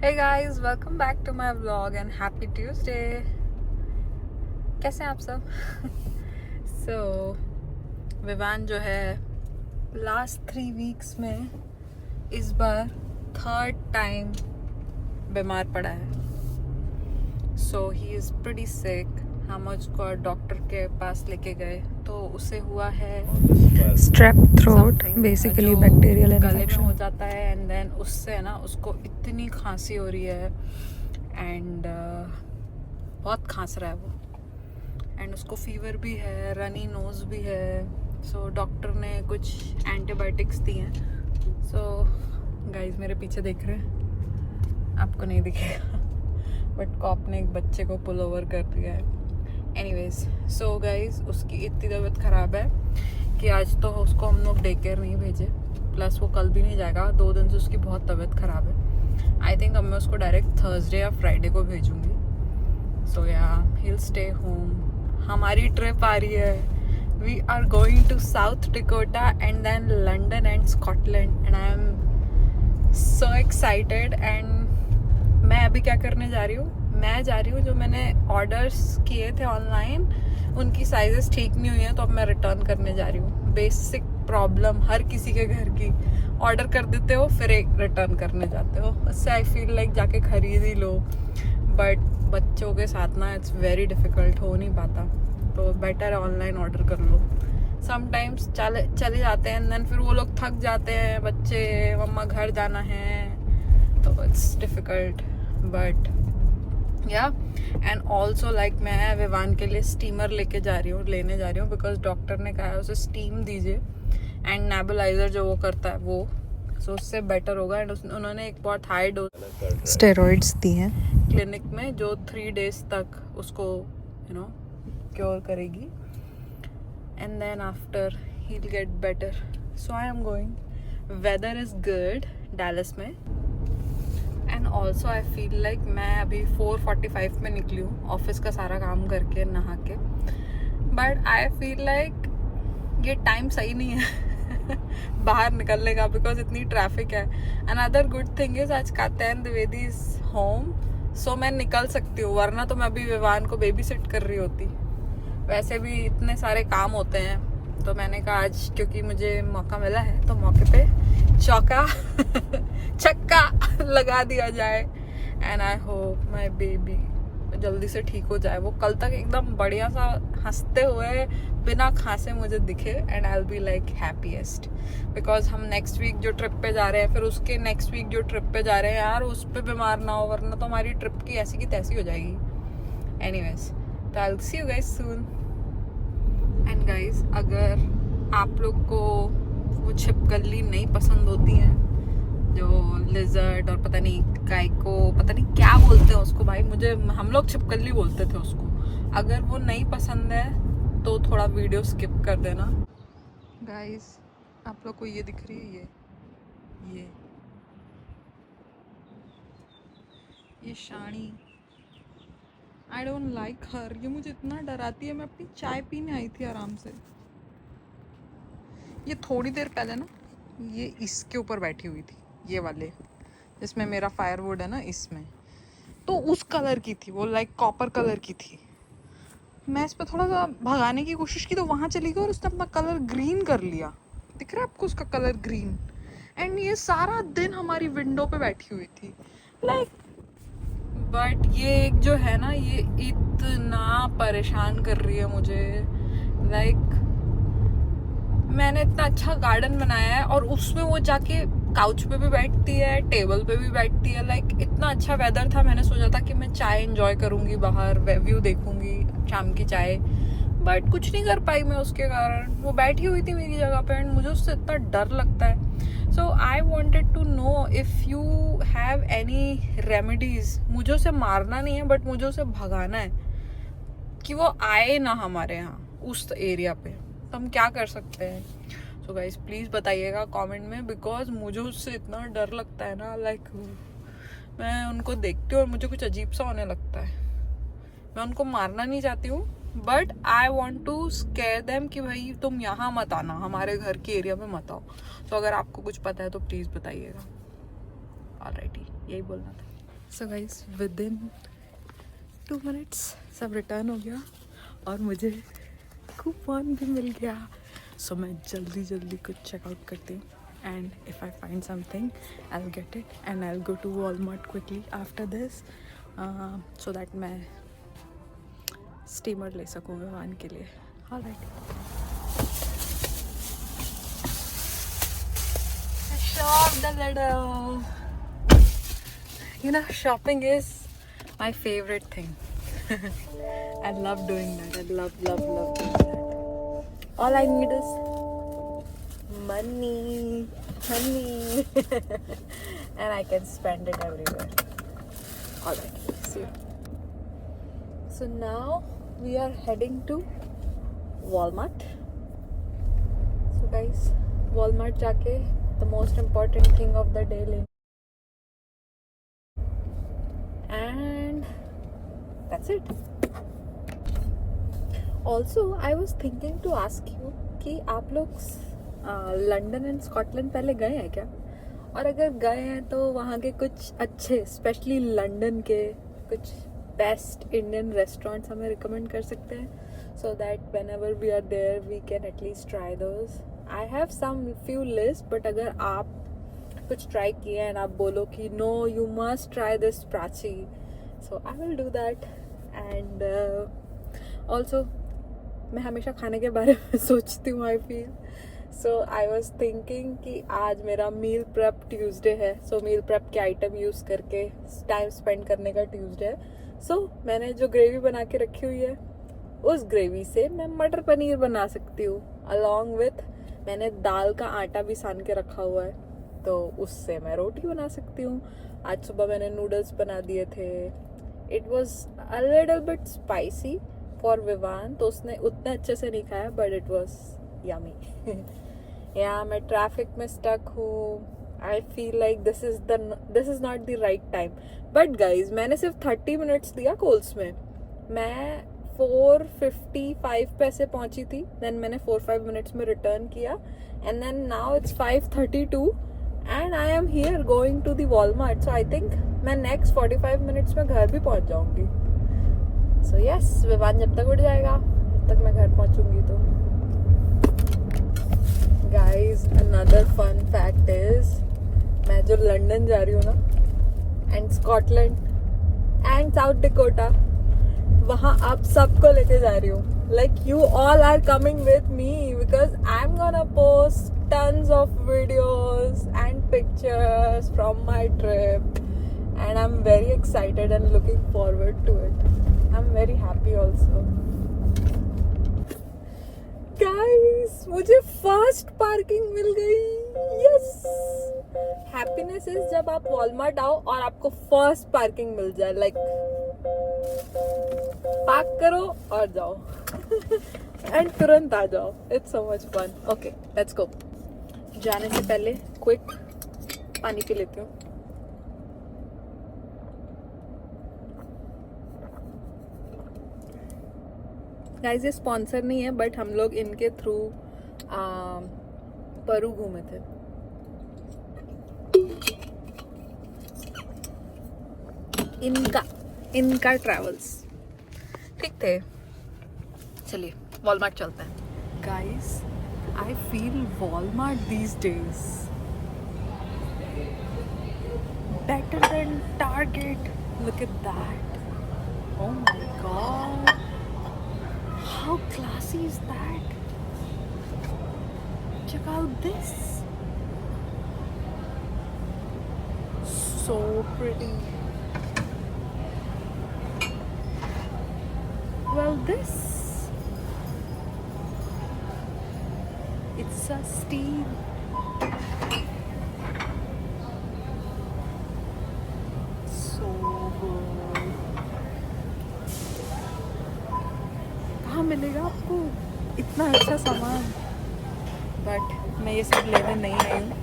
Hey guys, welcome back to my vlog and happy Tuesday. कैसे हैं आप सब? So, विवान जो है लास्ट 3 वीक्स में इस बार 3rd टाइम बीमार पड़ा है. So he is pretty sick. हम उसको डॉक्टर के पास लेके गए तो उसे हुआ है strep throat, basically bacterial infection गले में हो जाता है. एंड देन उससे ना उसको इतनी खांसी हो रही है एंड बहुत खांस रहा है वो. एंड उसको फीवर भी है, रनी नोज भी है. सो डॉक्टर ने कुछ एंटीबायोटिक्स दी हैं. सो गाइस मेरे पीछे देख रहे हैं, आपको नहीं दिखेगा बट कॉप ने एक बच्चे को पुल ओवर कर दिया है. एनीवेज, सो गाइज उसकी इतनी तबीयत ख़राब है कि आज तो उसको हम लोग डे केयर नहीं भेजे, प्लस वो कल भी नहीं जाएगा. 2 दिन से उसकी बहुत तबीयत ख़राब है. आई थिंक अब मैं उसको डायरेक्ट थर्सडे या फ्राइडे को भेजूँगी. सो या he'll stay home. हमारी ट्रिप आ रही है. We are going to South Dakota and then London and Scotland and I am so excited. And मैं अभी क्या करने जा रही हूँ, मैं जा रही हूँ जो मैंने ऑर्डर्स किए थे ऑनलाइन उनकी साइजेस ठीक नहीं हुई हैं तो अब मैं रिटर्न करने जा रही हूँ. बेसिक प्रॉब्लम हर किसी के घर की, ऑर्डर कर देते हो फिर एक रिटर्न करने जाते हो. उससे आई फील लाइक जाके खरीद ही लो, बट बच्चों के साथ ना इट्स वेरी डिफ़िकल्ट, हो नहीं पाता. तो बेटर है ऑनलाइन ऑर्डर कर लो. समटाइम्स चले जाते हैं एंड देन फिर वो लोग थक जाते हैं, बच्चे मम्मा घर जाना है, तो इट्स डिफ़िकल्ट. बट या एंड ऑल्सो लाइक मैं विवान के लिए स्टीमर लेने जा रही हूँ बिकॉज डॉक्टर ने कहा है उसे स्टीम दीजिए एंड नेबुलाइजर जो वो करता है वो, सो उससे बेटर होगा. एंड उन्होंने एक बहुत हाई डोज स्टेरॉइड्स दी हैं क्लिनिक में जो 3 डेज तक उसको क्योर करेगी and then after he will get better. So I am going. Weather is good Dallas में. And also I feel like मैं अभी 4:45 में निकली हूँ ऑफिस का सारा काम करके नहा के, बट आई फील लाइक ये टाइम सही नहीं है बाहर निकलने का बिकॉज इतनी ट्रैफिक है. अनदर गुड थिंग इज आज कात्यायन द्विवेदी इज होम, सो मैं निकल सकती हूँ, वरना तो मैं अभी विवान को बेबी सिट कर रही होती. वैसे भी इतने सारे काम होते हैं तो मैंने कहा आज क्योंकि मुझे मौका मिला है तो मौके पे चौका छक्का लगा दिया जाए. And I hope my baby जल्दी से ठीक हो जाए. वो कल तक एकदम बढ़िया सा हंसते हुए बिना खांसे मुझे दिखे and I will be like happiest. Because हम नेक्स्ट वीक जो ट्रिप पे जा रहे हैं, फिर उसके नेक्स्ट वीक जो ट्रिप पे जा रहे हैं, यार उस पर बीमार ना हो वरना तो हमारी ट्रिप की ऐसी की तैसी हो जाएगी. एनीवेज, तो आई will see you guys soon. And guys अगर आप लोग को वो छिपकली नहीं पसंद होती हैं जो लिजर्ड और पता नहीं काय को पता नहीं क्या बोलते हैं उसको, भाई मुझे हम लोग छिपकली बोलते थे उसको. अगर वो नहीं पसंद है तो थोड़ा वीडियो स्किप कर देना. गाइस आप लोग को ये दिख रही है, ये शानी. आई डोंट लाइक हर. ये मुझे इतना डराती है. मैं अपनी चाय पीने आई थी आराम से, ये थोड़ी देर पहले ना ये इसके ऊपर बैठी हुई थी, ये वाले जिसमें मेरा फायरवुड है ना, इसमें तो उस कलर की थी वो, लाइक कॉपर कलर की थी. मैं इस पर थोड़ा सा भगाने की कोशिश की तो वहाँ चली गई और उसने अपना कलर ग्रीन कर लिया. दिख रहा है आपको उसका कलर ग्रीन. एंड ये सारा दिन हमारी विंडो पे बैठी हुई थी लाइक. बट ये एक जो है ना, ये इतना परेशान कर रही है मुझे. लाइक मैंने इतना अच्छा गार्डन बनाया है और उसमें वो जाके काउच पे भी बैठती है, टेबल पे भी बैठती है. लाइक इतना अच्छा वेदर था, मैंने सोचा था कि मैं चाय एंजॉय करूंगी, बाहर व्यू देखूंगी शाम की चाय, बट कुछ नहीं कर पाई मैं उसके कारण. वो बैठी हुई थी मेरी जगह पे एंड मुझे उससे इतना डर लगता है. So I wanted to know if you have any remedies. मुझे उसे मारना नहीं है बट मुझे उसे भगाना है कि वो आए ना हमारे यहाँ उस एरिया पे. तो हम क्या कर सकते हैं? सो गाइस प्लीज़ बताइएगा कमेंट में, बिकॉज मुझे उससे इतना डर लगता है ना. लाइक मैं उनको देखती हूँ और मुझे कुछ अजीब सा होने लगता है. मैं उनको मारना नहीं चाहती हूँ but I want to scare them कि भाई तुम यहाँ मत आना, हमारे घर के एरिया में मत आओ. तो अगर आपको कुछ पता है तो प्लीज़ बताइएगा. ऑलराइटी, यही बोलना था. So guys with in 2 minutes सब रिटर्न हो गया और मुझे कूपन भी मिल गया. सो मैं जल्दी कुछ चेकआउट करती हूँ. And if I find something, I'll get it and I'll go to Walmart quickly after this, so that मैं steamer ले सकूँ विवान के लिए. Alright. I shopped a little. You know, shopping is my favorite thing. I love doing that. I love doing that. All I need is money and I can spend it everywhere. Alright, see you. So now we are heading to Walmart. So guys, Walmart जाके the most important thing of the day लेंगे. And that's it. Also, I was thinking to ask you कि आप लोग London and Scotland पहले गए हैं क्या? और अगर गए हैं तो वहाँ के कुछ अच्छे, स्पेशली लंदन के कुछ बेस्ट इंडियन रेस्टोरेंट्स हमें रिकमेंड कर सकते हैं, so that whenever we are there we can at least try those. I have some few list, but अगर आप कुछ ट्राई किए हैं आप बोलो कि no you must try this Prachi, so I will do that. And also मैं हमेशा खाने के बारे में सोचती हूँ. I feel so I was thinking कि आज मेरा मील प्रेप ट्यूसडे है, सो मील प्रेप के आइटम यूज़ करके टाइम स्पेंड करने का ट्यूसडे है. सो मैंने जो ग्रेवी बना के रखी हुई है उस ग्रेवी से मैं मटर पनीर बना सकती हूँ. अलॉन्ग विथ मैंने दाल का आटा भी सान के रखा हुआ है, तो उससे मैं रोटी बना सकती हूँ. आज सुबह मैंने नूडल्स बना दिए थे. It was a little bit spicy for Vivaan, तो उसने उतने अच्छे से नहीं खाया, बट इट वॉज यमी. या मैं ट्रैफिक में स्टक हूँ. I feel like this is not the right time. But guys मैंने सिर्फ 30 मिनट्स दिया कोल्स में. मैं 4:55 पे से पहुंची थी, देन मैंने 4-5 मिनट्स में रिटर्न किया, and then now it's 5:32 and I am here going to the Walmart. So I think मैं नेक्स्ट 45 मिनट्स में घर भी पहुंच जाऊंगी. सो यस, विवान जब तक उठ जाएगा तब तक मैं घर पहुंचूंगी. तो guys another fun fact is, मैं जो लंदन जा रही हूँ ना, and Scotland and South Dakota, वहाँ आप सबको लेके जा रही हूँ. Like you all are coming with me because I am gonna post tons of videos and pictures from my trip, and I'm very excited and looking forward to it. I'm very happy also. Guys, मुझे first parking मिल गई. Yes! Happiness is जब आप Walmart आओ और आपको first parking मिल जाए. Like park करो और जाओ एंड तुरंत आ जाओ. It's so much fun. Okay, let's go. जाने से पहले क्विक पानी पी लेती हूँ. गाइस ये स्पॉन्सर नहीं है, बट हम लोग इनके थ्रू परू घूमे थे. इनका ट्रैवल्स ठीक थे. चलिए वॉलमार्ट चलते हैं. Guys I feel Walmart these days better than Target. Look at that. Oh my god. How classy is that? Check out this. So pretty. Well, this. It's a steam. So good. कहाँ मिलेगा आपको इतना अच्छा सामान? But मैं ये सब लेने नहीं आई हूँ.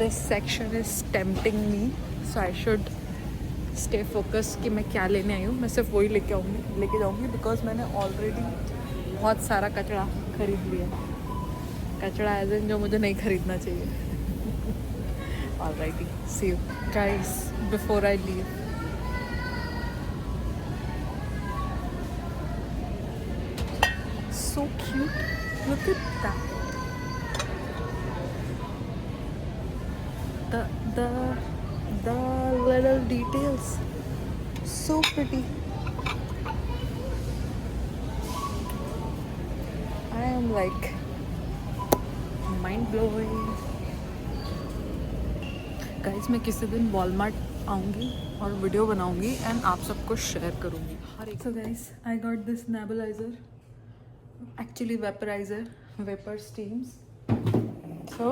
This section is tempting me, so I should stay focused कि मैं क्या लेने आई हूँ. मैं सिर्फ वही लेके जाऊँगी बिकॉज मैंने ऑलरेडी बहुत सारा कचरा खरीद लिया. कचरा एज इन जो मुझे नहीं खरीदना चाहिए. Alrighty, see you guys before I leave. So cute. Look at that. The the the little details. So pretty. I am like mind blowing. Guys मैं किसी दिन वॉलमार्ट आऊँगी और वीडियो बनाऊँगी एंड आप सबको शेयर करूँगी हर एक. So guys, I got this nebulizer, actually vaporizer, vapor steams. So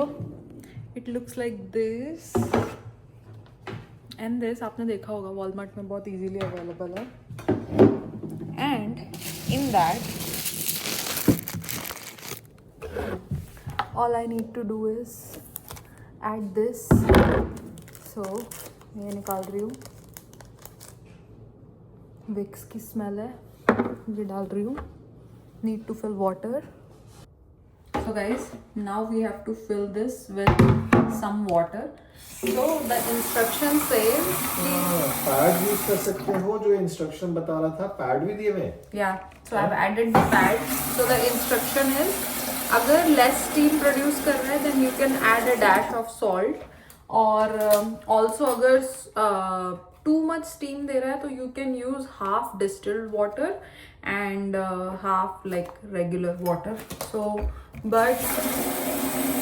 it looks like this and this. आपने देखा होगा वॉलमार्ट में बहुत इजीली अवेलेबल है. And in that all I need to do is add this. So ये निकाल रही हूँ. विक्स की स्मेल है, ये डाल रही हूँ. Need to fill water. So guys, now we have to fill this with some water. So the instruction says pad use कर सकते हो. जो इंस्ट्रक्शन बता रहा था पैड भी दिए हुए हैं. yeah, so I've added the pad. So the instruction is अगर less steam produce कर रहा है then you can add a dash of salt. और also अगर too much steam दे रहा है तो you can use half distilled water and half like regular water. So but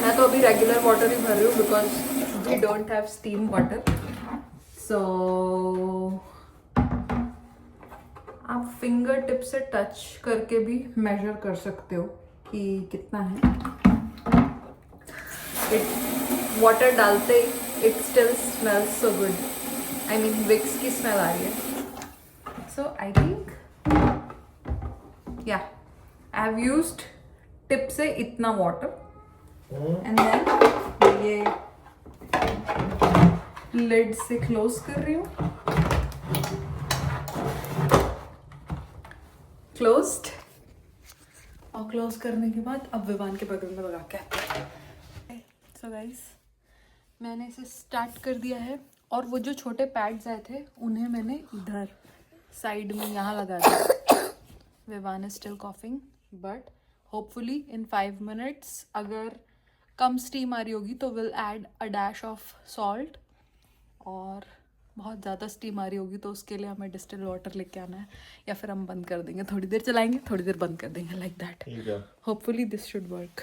मैं तो अभी regular water ही भर रही हूँ because we don't have steam water. So आप फिंगर टिप से टच करके भी मेजर कर सकते हो कि कितना है. वाटर डालते ही it still smells so good. I mean Vicks की स्मेल आ रही है. सो आई थिंक या आई हैव यूज्ड टिप से इतना वाटर एंड देन ये लिड से क्लोज कर रही हूँ. क्लोज्ड. और क्लोज करने के बाद अब विवान के बगल में लगा के. सो गाइस, मैंने इसे स्टार्ट कर दिया है और वो जो छोटे पैड्स आए थे उन्हें मैंने इधर साइड में यहाँ लगा दिया. Vivaan is still coughing but hopefully in 5 minutes अगर कम स्टीम आ रही होगी तो will add a dash of salt. और बहुत ज़्यादा स्टीम आ रही होगी तो उसके लिए हमें डिस्टिल वाटर लेके आना है या फिर हम बंद कर देंगे. थोड़ी देर चलाएंगे, थोड़ी देर बंद कर देंगे, like that. Hopefully this should work.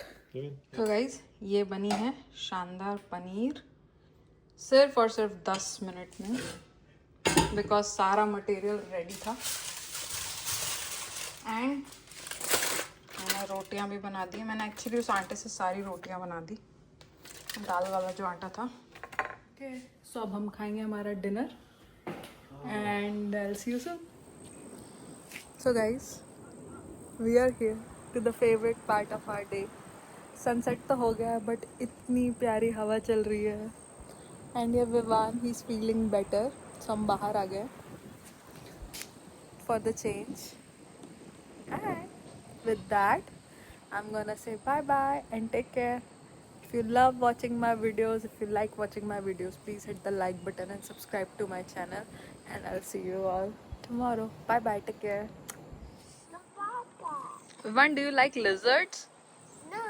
तो गाइज ये बनी है शानदार पनीर सिर्फ और सिर्फ 10 मिनट में बिकॉज सारा मटेरियल रेडी था. एंड मैंने रोटियां भी बना दी. मैंने एक्चुअली उस आटे से सारी रोटियां बना दी, दाल वाला जो आटा था. सो अब हम खाएंगे हमारा dinner and I will see you soon. So guys we are here to the favourite part of our day. Sunset तो हो गया है बट इतनी प्यारी हवा चल रही है. एंड ये Vivaan he is feeling better so हम बाहर आ गए for the change. And with that I am gonna say bye bye and take care. If you love watching my videos, if you like watching my videos, please hit the like button and subscribe to my channel. And I'll see you all tomorrow. Bye bye. Take care. Vivan, do you like lizards? No.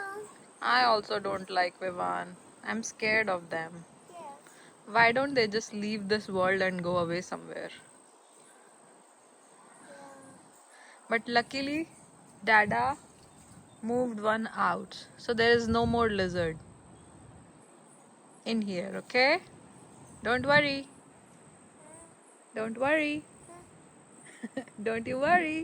I also don't like Vivan. I'm scared of them. Yes. Why don't they just leave this world and go away somewhere? But luckily, Dada moved one out. So there is no more lizard in here, okay? Don't worry. Don't worry. Don't you worry.